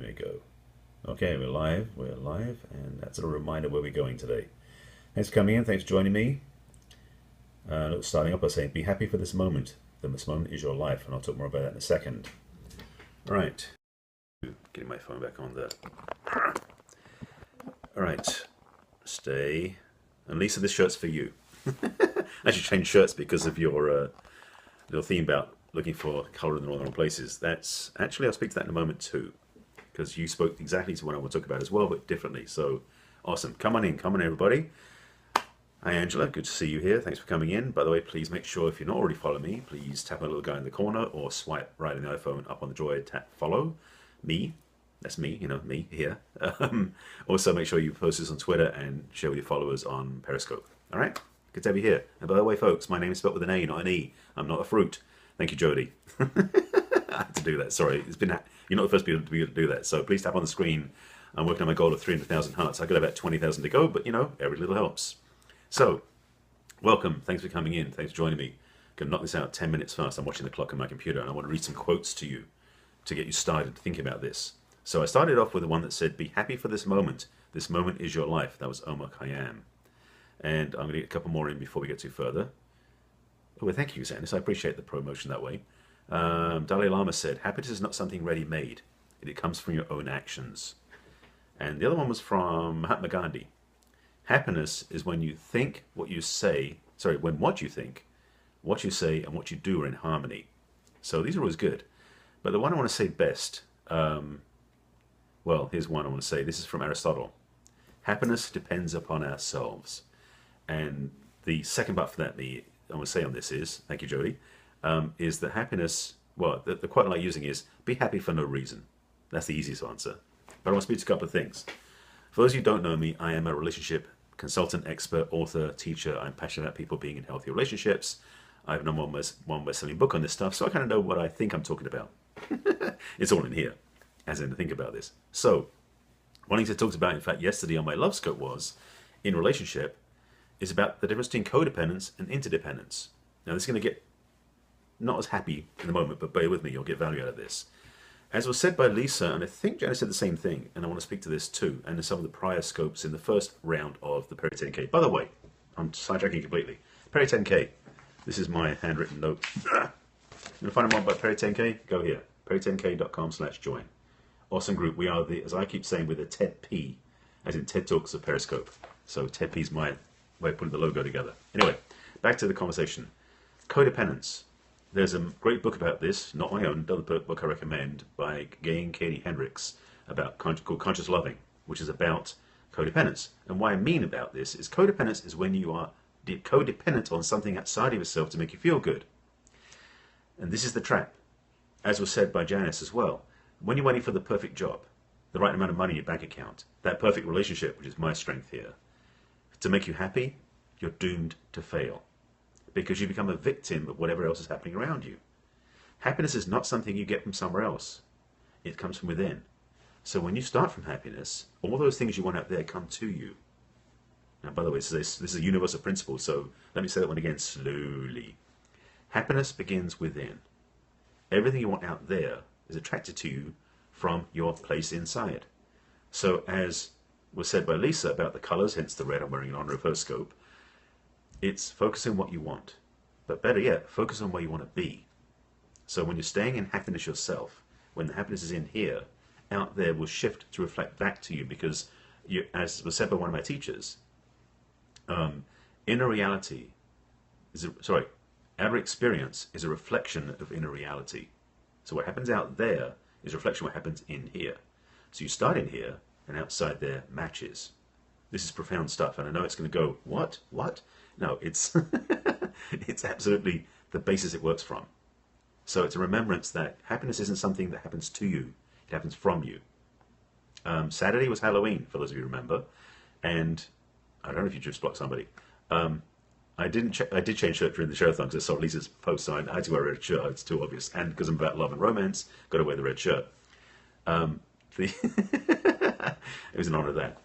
we go. Okay, we're live, and that's a reminder where we're going today. Thanks for coming in, thanks for joining me. Starting up by saying, be happy for this moment. This moment is your life, and I'll talk more about that in a second. All right, getting my phone back on there. All right, stay. And Lisa, this shirt's for you. I should change shirts because of your little theme about looking for color in the wrong places. That's actually, I'll speak to that in a moment too, because you spoke exactly to what I want to talk about as well, but differently. So awesome. Come on in, everybody. Hi, Angela. Good to see you here. Thanks for coming in. By the way, please make sure if you're not already following me, please tap on the little guy in the corner or swipe right in the iPhone up on the Droid, tap follow me. That's me, you know, me here. Also, make sure you post this on Twitter and share with your followers on Periscope. All right? Good to have you here. And by the way, folks, my name is spelled with an A, not an E. I'm not a fruit. Thank you, Jody. I had to do that. Sorry. You're not the first people to be able to do that. So please tap on the screen. I'm working on my goal of 300,000 hearts. I've got about 20,000 to go, but, you know, every little helps. So, welcome. Thanks for coming in. Thanks for joining me. Going to knock this out 10 minutes fast. I'm watching the clock on my computer, and I want to read some quotes to you to get you started thinking about this. So I started off with the one that said, be happy for this moment. This moment is your life. That was Omar Khayyam. And I'm going to get a couple more in before we get too further. Oh, well, thank you, Xanis. I appreciate the promotion that way. Dalai Lama said, happiness is not something ready-made. It comes from your own actions. And the other one was from Mahatma Gandhi. Happiness is when you think what you say, when what you think, what you say, and what you do are in harmony. So these are always good. But the one I want to say best, well, here's one I want to say. This is from Aristotle. Happiness depends upon ourselves. And the second part for that, I want to say on this is, thank you, Jody, is that happiness, well, the quote I like using is, be happy for no reason. That's the easiest answer. But I want to speak to a couple of things. For those of you who don't know me, I am a relationship consultant, expert, author, teacher. I'm passionate about people being in healthy relationships. I have number one best-selling book on this stuff, so I kind of know what I think I'm talking about. It's all in here, as in to think about this. So, one thing I talked about, in fact, yesterday on my Love Scope was, in relationship, is about the difference between codependence and interdependence. Now, this is going to get not as happy in the moment, but bear with me, you'll get value out of this. As was said by Lisa, and I think Janice said the same thing, and I want to speak to this too, and in some of the prior scopes in the first round of the Perry 10K. By the way, I'm sidetracking completely. Perry 10K, this is my handwritten note. You want to find out more about Perry 10K? Go here, perry10k.com/join. Awesome group. We are the, as I keep saying, we're the TED P, as in TED Talks of Periscope. So TED P is my way of putting the logo together. Anyway, back to the conversation. Codependence. There's a great book about this, not my own, another book I recommend by Gay and Katie Hendricks called Conscious Loving, which is about codependence. And what I mean about this is codependence is when you are codependent on something outside of yourself to make you feel good. And this is the trap, as was said by Janice as well. When you're waiting for the perfect job, the right amount of money in your bank account, that perfect relationship, which is my strength here, to make you happy, you're doomed to fail. Because you become a victim of whatever else is happening around you. Happiness is not something you get from somewhere else. It comes from within. So when you start from happiness, all those things you want out there come to you. Now, by the way, this is a universal principle, so let me say that one again slowly. Happiness begins within. Everything you want out there is attracted to you from your place inside. So as was said by Lisa about the colors, hence the red I'm wearing in honor of her scope, it's focus on what you want. But better yet, focus on where you want to be. So when you're staying in happiness yourself, when the happiness is in here, out there will shift to reflect back to you because, you, as was said by one of my teachers, inner reality is outer experience is a reflection of inner reality. So what happens out there is a reflection of what happens in here. So you start in here, and outside there matches. This is profound stuff, and I know it's going to go, what? No, it's it's absolutely the basis it works from. So it's a remembrance that happiness isn't something that happens to you, it happens from you. Saturday was Halloween, for those of you who remember, and I don't know if you just blocked somebody. I did change shirt during the show-a-thon because I saw Lisa's post, so I had to wear a red shirt. It's too obvious, and because I'm about love and romance, got to wear the red shirt. It was in honor of that.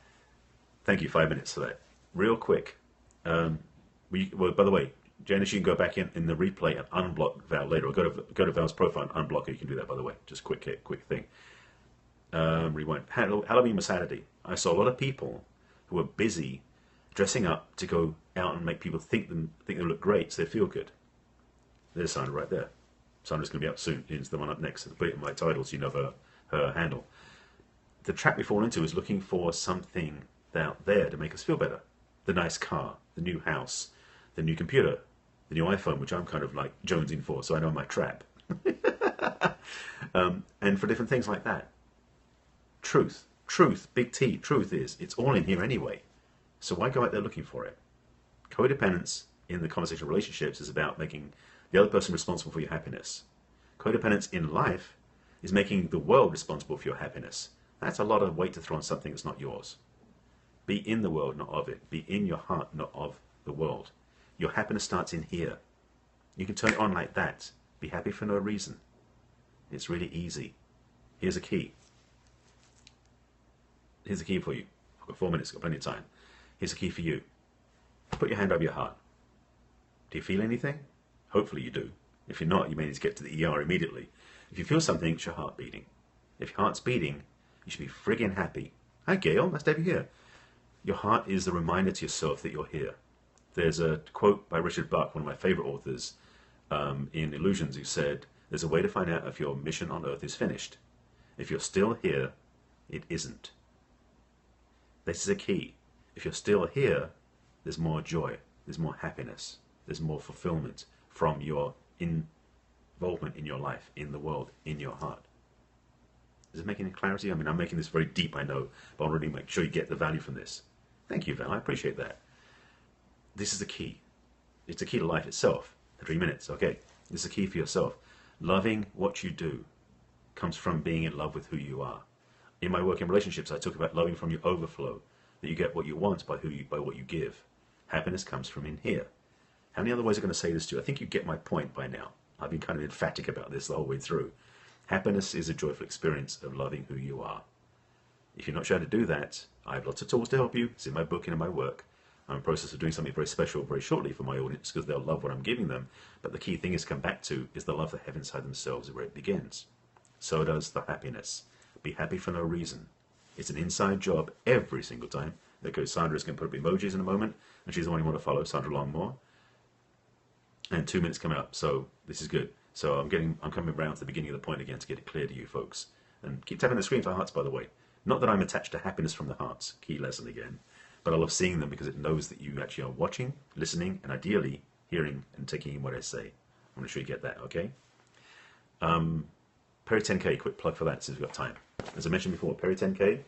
Thank you. 5 minutes for that. Real quick. Well, by the way, Janice, you can go back in the replay and unblock Val later, or go to Val's profile and unblock her. You can do that, by the way. Just quick thing. Rewind. Halloween was Saturday. I saw a lot of people who were busy dressing up to go out and make people think they look great, so they feel good. There's Sandra right there. Sandra's going to be up soon. It's the one up next. I'll put it in my title so you know her handle. The trap we fall into is looking for something out there to make us feel better. The nice car, the new house, the new computer, the new iPhone, which I'm kind of like jonesing for, so I know my trap. And for different things like that. Truth, big T, truth is, it's all in here anyway. So why go out there looking for it? Codependence in the conversation of relationships is about making the other person responsible for your happiness. Codependence in life is making the world responsible for your happiness. That's a lot of weight to throw on something that's not yours. Be in the world, not of it. Be in your heart, not of the world. Your happiness starts in here. You can turn it on like that. Be happy for no reason. It's really easy. Here's a key. Here's a key for you. I've got 4 minutes, got plenty of time. Here's a key for you. Put your hand over your heart. Do you feel anything? Hopefully you do. If you're not, you may need to get to the ER immediately. If you feel something, it's your heart beating. If your heart's beating, you should be friggin' happy. Hi Gail, nice to have you here. Your heart is the reminder to yourself that you're here. There's a quote by Richard Buck, one of my favorite authors, in Illusions, who said, there's a way to find out if your mission on earth is finished. If you're still here, it isn't. This is a key. If you're still here, there's more joy, there's more happiness, there's more fulfillment from your involvement in your life, in the world, in your heart. Is it making any clarity? I mean, I'm making this very deep, I know, but I'll really make sure you get the value from this. Thank you, Val. I appreciate that. This is the key. It's the key to life itself. 3 minutes, okay. This is the key for yourself. Loving what you do comes from being in love with who you are. In my work in relationships, I talk about loving from your overflow, that you get what you want by what you give. Happiness comes from in here. How many other ways are going to say this to you? I think you get my point by now. I've been kind of emphatic about this the whole way through. Happiness is a joyful experience of loving who you are. If you're not sure how to do that, I have lots of tools to help you. It's in my book and in my work. I'm in the process of doing something very special very shortly for my audience because they'll love what I'm giving them. But the key thing is come back to is the love they have inside themselves where it begins. So does the happiness. Be happy for no reason. It's an inside job every single time. There goes Sandra's going to put up emojis in a moment, and she's the one you want to follow, Sandra Longmore. And 2 minutes coming up, so this is good. So I'm coming around to the beginning of the point again to get it clear to you folks. And keep tapping the screen for hearts, by the way. Not that I'm attached to happiness from the hearts, key lesson again, but I love seeing them because it knows that you actually are watching, listening, and ideally hearing and taking in what I say. I'm going to sure you get that, okay? Perry 10K, quick plug for that since we've got time. As I mentioned before, Perry 10K,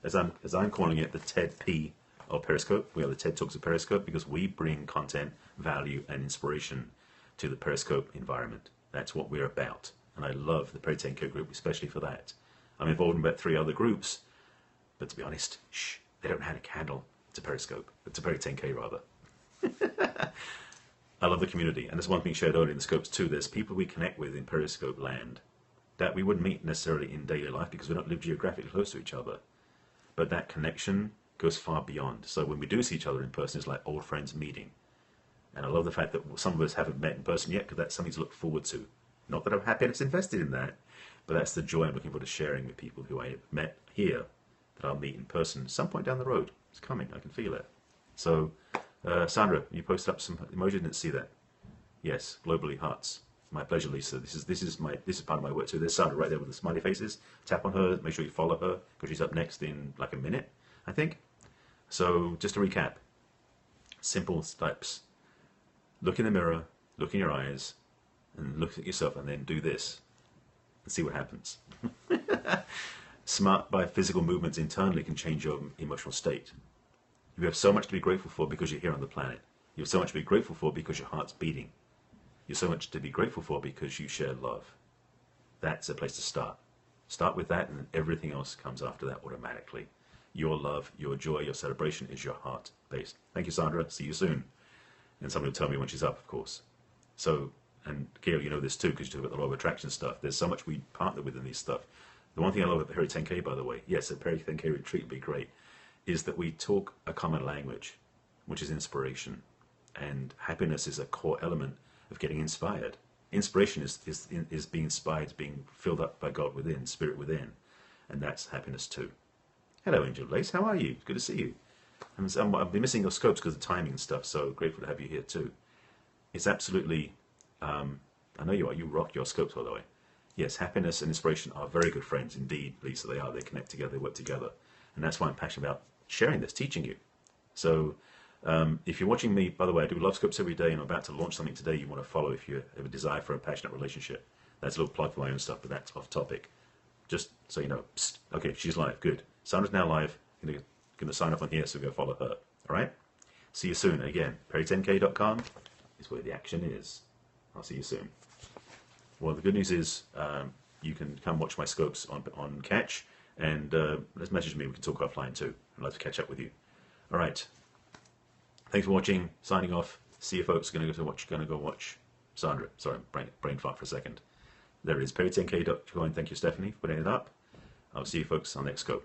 as I'm calling it, the TED P of Periscope. We are the TED Talks of Periscope because we bring content, value, and inspiration to the Periscope environment. That's what we're about. And I love the Perry 10K group, especially for that. I'm involved in about 3 other groups, but to be honest, they don't have a candle to Periscope, to Perry 10K rather. I love the community, and there's one thing shared earlier in the scopes too. There's people we connect with in Periscope land that we wouldn't meet necessarily in daily life because we don't live geographically close to each other. But that connection goes far beyond. So when we do see each other in person, it's like old friends meeting. And I love the fact that some of us haven't met in person yet because that's something to look forward to. Not that I'm happy and it's invested in that, but that's the joy I'm looking forward to sharing with people who I have met here that I'll meet in person some point down the road. It's coming, I can feel it. So, Sandra, you posted up some emoji, didn't see that. Yes, globally hearts. My pleasure, Lisa. This is part of my work too. There's Sandra right there with the smiley faces. Tap on her, make sure you follow her because she's up next in like a minute, I think. So just to recap, simple steps. Look in the mirror, look in your eyes, and look at yourself, and then do this and see what happens. Smart by physical movements internally can change your emotional state. You have so much to be grateful for because you're here on the planet. You have so much to be grateful for because your heart's beating. You have so much to be grateful for because you share love. That's a place to start. Start with that, and then everything else comes after that automatically. Your love, your joy, your celebration is your heart-based. Thank you, Sandra. See you soon. And somebody will tell me when she's up, of course. So, and Gail, you know this too, because you talk about the law of attraction stuff. There's so much we partner with in these stuff. The one thing I love about the Perry 10K, by the way, yes, a Perry 10K retreat would be great, is that we talk a common language, which is inspiration. And happiness is a core element of getting inspired. Inspiration is being inspired, being filled up by God within, spirit within. and that's happiness too. Hello, Angel Lace. How are you? Good to see you. I've been missing your scopes because of timing and stuff, so grateful to have you here too. It's absolutely, I know you are. You rock your scopes, by the way. Yes, happiness and inspiration are very good friends indeed, Lisa. They are. They connect together. They work together, and that's why I'm passionate about sharing this, teaching you. So, if you're watching me, by the way, I do love scopes every day, and I'm about to launch something today you want to follow if you have a desire for a passionate relationship. That's a little plug for my own stuff, but that's off topic. Just so you know. Psst. Okay, she's live. Good. Sandra's now live. Going to sign up on here, so go follow her. All right? See you soon. Again, perry10k.com is where the action is. I'll see you soon. Well, the good news is you can come watch my scopes on Catch, and let's message me. We can talk offline too. I'd like to catch up with you. All right. Thanks for watching. Signing off. See you, folks. Going to go watch Sandra. Sorry, brain fart for a second. There it is. perry10k.com. Thank you, Stephanie, for putting it up. I'll see you, folks, on the next scope.